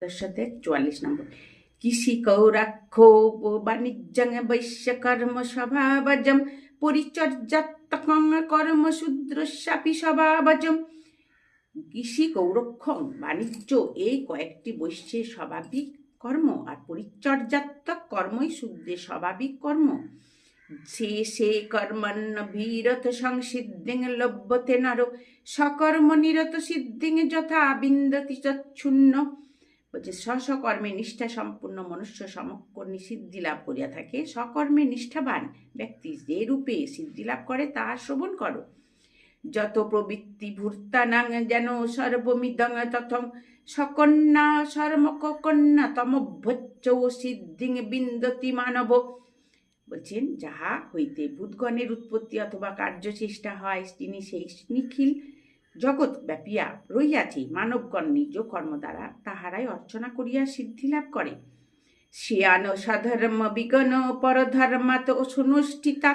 সাথে 44 নম্বর। কৃষি কৌরাক্ষ্য বাণিজ্যং বৈশ্যকর্ম স্বভাবজম পরিচর্যাত্মকং কর্ম শূদ্রস্যাপি স্বভাবজম। কৃষি কৌরক্ষণ বাণিজ্য এই কয়েকটি বৈশ্যের স্বাভাবিক কর্ম, আর পরিচর্যাত্মক কর্মই শূদ্রের স্বাভাবিক কর্ম। সে কর্মণ্য বিরত সংসিদ্ধিং লভ্যতে নর সকর্ম নিরত সিদ্ধিং যথা বিন্দতি তচ্ছুন্ন। বলছে স্বকর্মে নিষ্ঠা সম্পূর্ণ মনুষ্য সমকর্ণী সিদ্ধি লাভ করিয়া থাকে। সকর্মে নিষ্ঠাবান ব্যক্তি যে রূপে সিদ্ধি লাভ করে তাহা শ্রবণ করো। যত প্রবৃত্তি ভূর্তানাং যেন সর্বমিদং তথং সকন্যা সর্মকন্যা তমভ্যচ্চ সিদ্ধিং বিন্দতি মানব। বলছেন যাহা হইতে ভূতগণের উৎপত্তি অথবা কার্য চেষ্টা হয়, তিনি সেই নিখিল জগৎ ব্যাপিয়া রইয়াছে। মানবগণ নিজ কর্ম দ্বারা তাহারাই অর্চনা করিয়া সিদ্ধি লাভ করে। শ্রেয়ান স্বধর্ম বিগণ পরধর্মাত সুনুষ্ঠিতা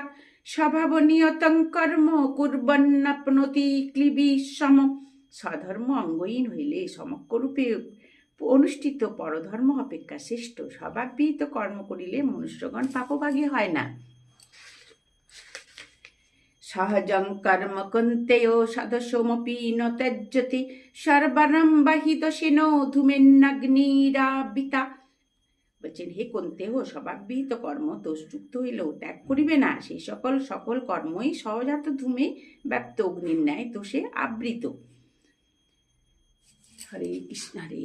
স্বভাব নিয়তং কর্ম কুর্বন্নাপ্নতি ক্লিবি সম। স্বধর্ম অঙ্গহীন হইলে সমগ্ররূপে অনুষ্ঠিত পরধর্ম অপেক্ষা শ্রেষ্ঠ স্বভাববিহিত কর্ম করিলে মনুষ্যগণ পাপভাগী হয় না। সহজং কর্ম কন্তেয় সদস্যমপি ন ত্যজ্যতি সর্বারম বাহিত সেন ধূমেন্নাগ্নিরাবিতা। বলছেন হে কন্তেহ, স্বভাববিহিত কর্ম দোষযুক্ত হইলেও ত্যাগ করিবে না। সেই সকল কর্মই সহজাত ধূমে ব্যাপ্ত অগ্নির ন্যায় দোষে আবৃত। হরে কৃষ্ণ হরে।